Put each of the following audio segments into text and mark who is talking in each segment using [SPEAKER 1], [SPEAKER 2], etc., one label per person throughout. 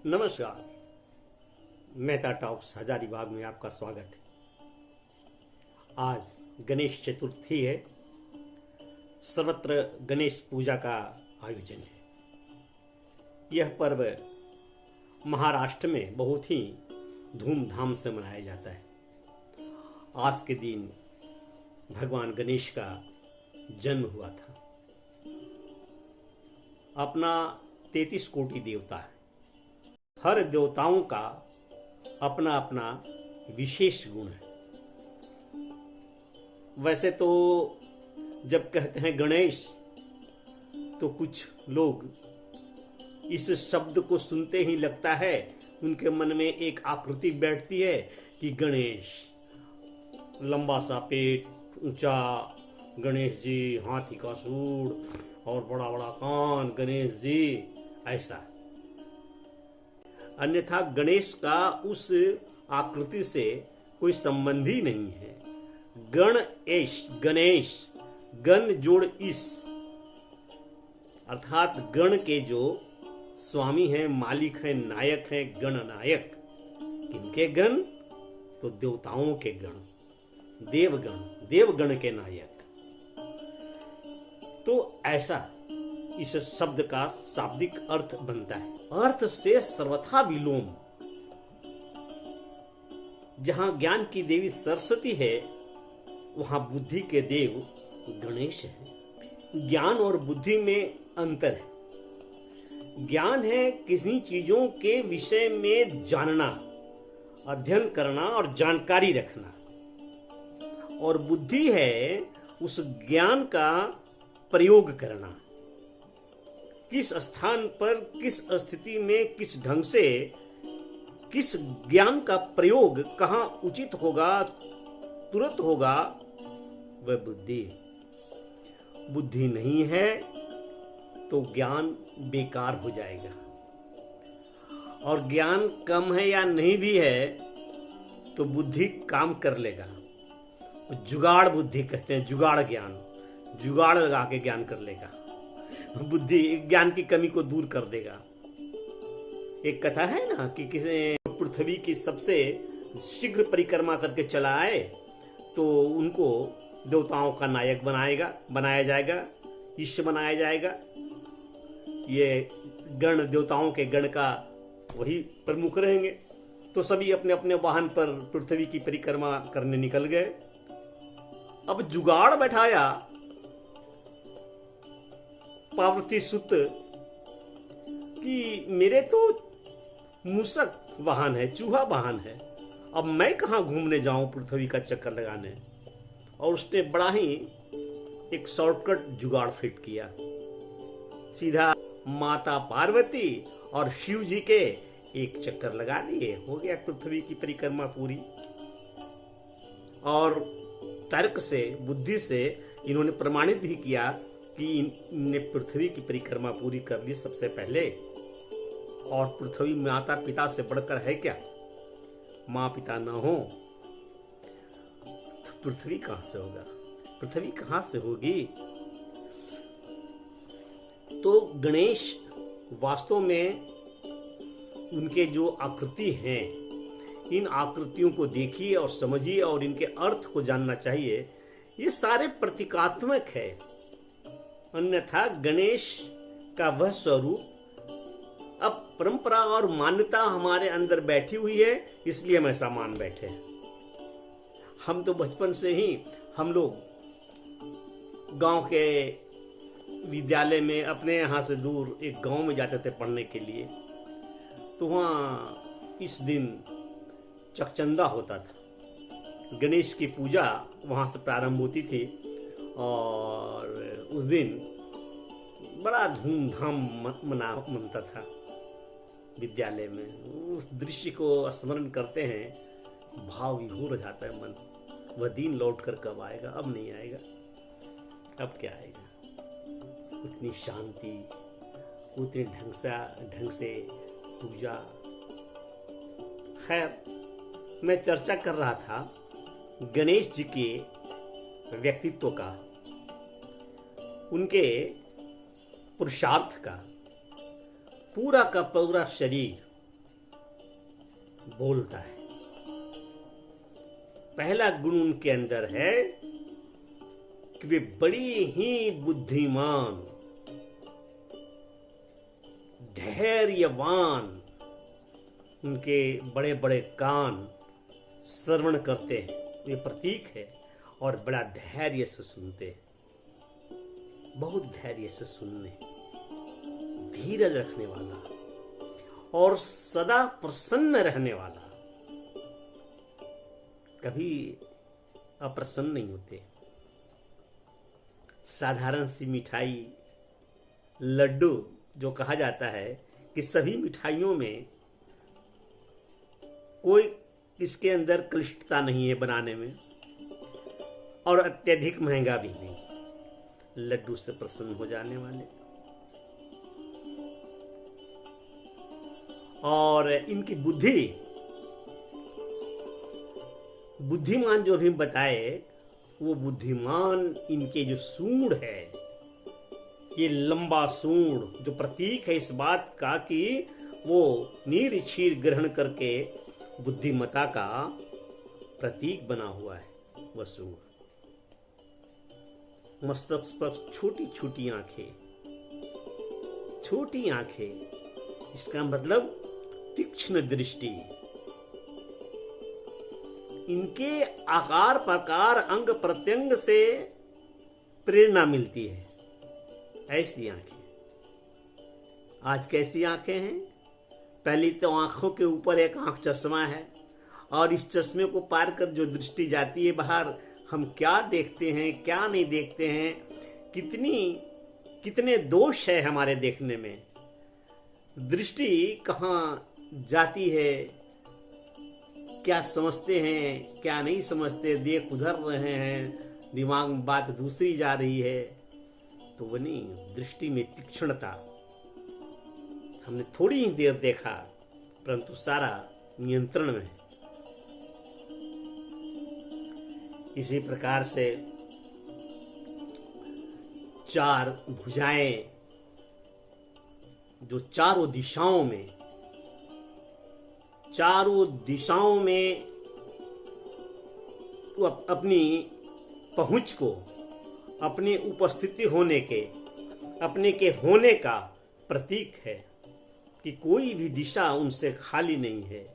[SPEAKER 1] नमस्कार। मेहता टॉक्स हजारीबाग में आपका स्वागत है। आज गणेश चतुर्थी है। सर्वत्र गणेश पूजा का आयोजन है। यह पर्व महाराष्ट्र में बहुत ही धूमधाम से मनाया जाता है। आज के दिन भगवान गणेश का जन्म हुआ था। अपना 33 कोटि देवता है। हर देवताओं का अपना अपना विशेष गुण है। वैसे तो जब कहते हैं गणेश तो कुछ लोग इस शब्द को सुनते ही लगता है उनके मन में एक आकृति बैठती है कि गणेश, लंबा सा पेट, ऊंचा गणेश जी, हाथी का सूंड और बड़ा बड़ा कान गणेश जी, ऐसा। अन्यथा गणेश का उस आकृति से कोई संबंध ही नहीं है। गणेश, गणेश, गण जोड़ इस, अर्थात गण के जो स्वामी हैं, मालिक हैं, नायक हैं, गणनायक। किनके गण? तो देवताओं के गण, देवगण, देवगण के नायक। तो ऐसा इस शब्द का शाब्दिक अर्थ बनता है। अर्थ से सर्वथा विलोम। जहां ज्ञान की देवी सरस्वती है वहां बुद्धि के देव गणेश है। ज्ञान और बुद्धि में अंतर है। ज्ञान है किसी चीजों के विषय में जानना, अध्ययन करना और जानकारी रखना, और बुद्धि है उस ज्ञान का प्रयोग करना। किस स्थान पर, किस स्थिति में, किस ढंग से, किस ज्ञान का प्रयोग कहां उचित होगा, तुरंत होगा, वह बुद्धि। बुद्धि नहीं है तो ज्ञान बेकार हो जाएगा। और ज्ञान कम है या नहीं भी है तो बुद्धि काम कर लेगा। जुगाड़ बुद्धि कहते हैं, जुगाड़ ज्ञान, जुगाड़ लगा के ज्ञान कर लेगा। बुद्धि ज्ञान की कमी को दूर कर देगा। एक कथा है ना कि किसी पृथ्वी की सबसे शीघ्र परिक्रमा करके चला आए तो उनको देवताओं का नायक बनाया जाएगा, ईश्वर बनाया जाएगा। ये गण, देवताओं के गण का वही प्रमुख रहेंगे। तो सभी अपने अपने वाहन पर पृथ्वी की परिक्रमा करने निकल गए। अब जुगाड़ बैठाया पार्वती सुत कि मेरे तो मूसक वाहन है, चूहा वाहन है, अब मैं कहां घूमने जाऊं पृथ्वी का चक्कर लगाने। और उसने बड़ा ही एक शॉर्टकट जुगाड़ फिट किया। सीधा माता पार्वती और शिव जी के एक चक्कर लगा दिए, हो गया पृथ्वी की परिक्रमा पूरी। और तर्क से, बुद्धि से इन्होंने प्रमाणित ही किया कि इनने पृथ्वी की परिक्रमा पूरी कर ली सबसे पहले। और पृथ्वी माता पिता से बढ़कर है क्या? माँ पिता ना हो तो पृथ्वी कहां से होगा, पृथ्वी कहां से होगी। तो गणेश वास्तव में उनके जो आकृति हैं, इन आकृतियों को देखिए और समझिए और इनके अर्थ को जानना चाहिए। ये सारे प्रतीकात्मक है। अन्यथा गणेश का वह स्वरूप अब परंपरा और मान्यता हमारे अंदर बैठी हुई है, इसलिए हम ऐसा मान बैठे हैं। हम तो बचपन से ही, हम लोग गांव के विद्यालय में, अपने यहाँ से दूर एक गांव में जाते थे पढ़ने के लिए। तो वहाँ इस दिन चकचंदा होता था। गणेश की पूजा वहाँ से प्रारंभ होती थी और उस दिन बड़ा धूमधाम मनता था विद्यालय में। उस दृश्य को स्मरण करते हैं, भाव विभोर हो जाता है मन। वह दिन लौट कर कब आएगा? अब नहीं आएगा। अब क्या आएगा? उतनी शांति, उतने ढंग से पूजा। खैर, मैं चर्चा कर रहा था गणेश जी के व्यक्तित्व का, उनके पुरुषार्थ का। पूरा का पूरा शरीर बोलता है। पहला गुण उनके अंदर है कि वे बड़ी ही बुद्धिमान, धैर्यवान, उनके बड़े बड़े कान श्रवण करते हैं, ये प्रतीक है, और बड़ा धैर्य से सुनते हैं, बहुत धैर्य से सुनने, धीरज रखने वाला और सदा प्रसन्न रहने वाला, कभी अप्रसन्न नहीं होते। साधारण सी मिठाई, लड्डू जो कहा जाता है कि सभी मिठाइयों में कोई इसके अंदर क्लिष्टता नहीं है बनाने में, और अत्यधिक महंगा भी नहीं, लड्डू से प्रसन्न हो जाने वाले। और इनकी बुद्धिमान जो भी बताए, वो बुद्धिमान इनके जो सूंड है, ये लंबा सूंड जो प्रतीक है इस बात का कि वो नीर क्षीर ग्रहण करके बुद्धिमता का प्रतीक बना हुआ है वह सूंड। मस्तक पर छोटी छोटी आंखें, छोटी आंखें, इसका मतलब तीक्ष्ण दृष्टि। इनके आकार प्रकार अंग प्रत्यंग से प्रेरणा मिलती है, ऐसी आंखें। आज कैसी आंखें हैं? पहली तो आंखों के ऊपर एक आंख चश्मा है, और इस चश्मे को पार कर जो दृष्टि जाती है बाहर, हम क्या देखते हैं क्या नहीं देखते हैं, कितने दोष है हमारे देखने में। दृष्टि कहाँ जाती है, क्या समझते हैं क्या नहीं समझते, देख उधर रहे हैं, दिमाग में बात दूसरी जा रही है, तो वो नहीं। दृष्टि में तीक्ष्णता, हमने थोड़ी ही देर देखा परंतु सारा नियंत्रण में है। इसी प्रकार से चार भुजाएं जो चारों दिशाओं में वो अपनी पहुंच को, अपनी उपस्थिति होने के, अपने के होने का प्रतीक है कि कोई भी दिशा उनसे खाली नहीं है।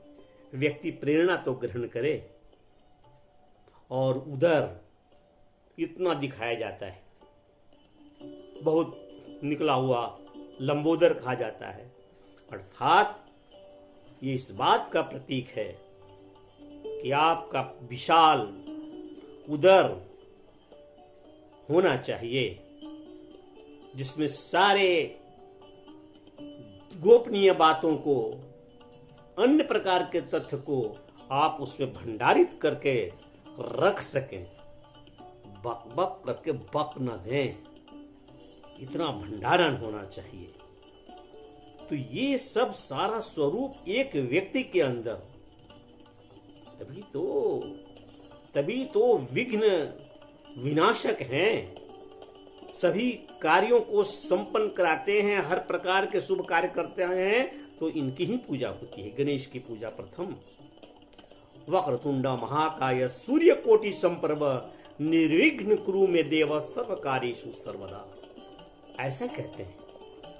[SPEAKER 1] व्यक्ति प्रेरणा तो ग्रहण करे, और उधर इतना दिखाया जाता है, बहुत निकला हुआ लंबोदर कहा जाता है, अर्थात ये इस बात का प्रतीक है कि आपका विशाल उदर होना चाहिए, जिसमें सारे गोपनीय बातों को, अन्य प्रकार के तथ्य को आप उसमें भंडारित करके रख सकें, बक बक करके बक न दें, इतना भंडारण होना चाहिए। तो ये सब सारा स्वरूप एक व्यक्ति के अंदर, तभी तो विघ्न विनाशक हैं, सभी कार्यों को संपन्न कराते हैं, हर प्रकार के शुभ कार्य करते हैं, तो इनकी ही पूजा होती है। गणेश की पूजा प्रथम। वक्रतुंड महाकाय सूर्यकोटि संप्रभ निर्विघ्न कुरु मे देव सर्व कार्येषु सर्वदा, ऐसा कहते हैं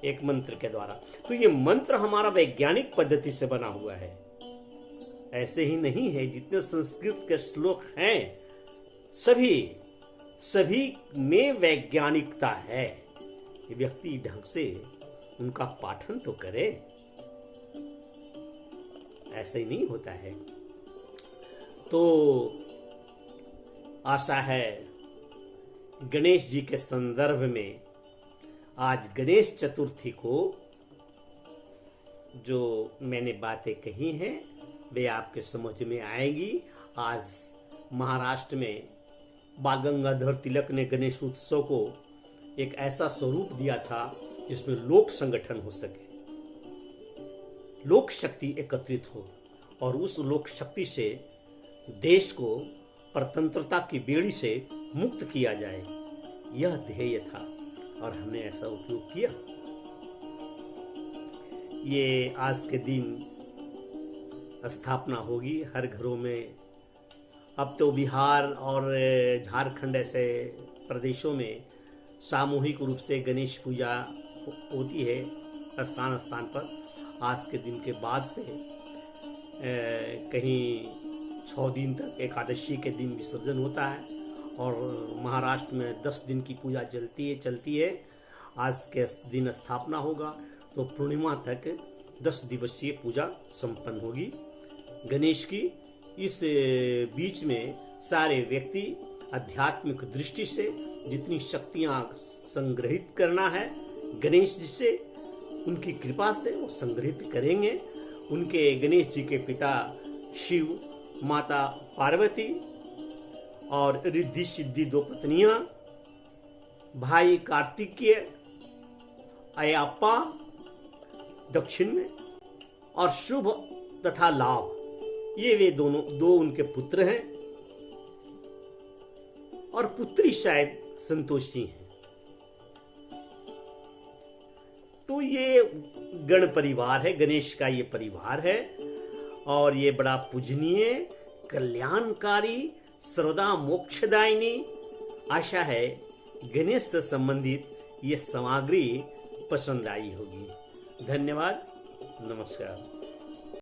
[SPEAKER 1] एक मंत्र के द्वारा। तो ये मंत्र हमारा वैज्ञानिक पद्धति से बना हुआ है, ऐसे ही नहीं है। जितने संस्कृत के श्लोक हैं सभी में वैज्ञानिकता है। ये व्यक्ति ढंग से उनका पाठन तो करे, ऐसे ही नहीं होता है। तो आशा है गणेश जी के संदर्भ में आज गणेश चतुर्थी को जो मैंने बातें कही हैं वे आपके समझ में आएंगी। आज महाराष्ट्र में बाल गंगाधर तिलक ने गणेश उत्सव को एक ऐसा स्वरूप दिया था जिसमें लोक संगठन हो सके, लोक शक्ति एकत्रित हो, और उस लोक शक्ति से देश को परतंत्रता की बेड़ी से मुक्त किया जाए, यह ध्येय था, और हमने ऐसा उपयोग किया। ये आज के दिन स्थापना होगी हर घरों में। अब तो बिहार और झारखंड ऐसे प्रदेशों में सामूहिक रूप से गणेश पूजा होती है स्थान स्थान पर। आज के दिन के बाद से कहीं 6 दिन तक एकादशी के दिन विसर्जन होता है और महाराष्ट्र में 10 दिन की पूजा चलती है। आज के दिन स्थापना होगा तो पूर्णिमा तक 10 दिवसीय पूजा संपन्न होगी गणेश की। इस बीच में सारे व्यक्ति आध्यात्मिक दृष्टि से जितनी शक्तियां संग्रहित करना है गणेश जी से, उनकी कृपा से वो संग्रहित करेंगे। उनके गणेश जी के पिता शिव, माता पार्वती और रिद्धि सिद्धि 2 पत्नियां, भाई कार्तिकेय, अयप्पा दक्षिण में, और शुभ तथा लाभ, ये वे दो उनके पुत्र हैं और पुत्री शायद संतोषी हैं। तो ये गण परिवार है, गणेश का ये परिवार है और ये बड़ा पूजनीय, कल्याणकारी, सर्वदा मोक्षदायिनी। आशा है गणेश से संबंधित ये सामग्री पसंद आई होगी। धन्यवाद, नमस्कार।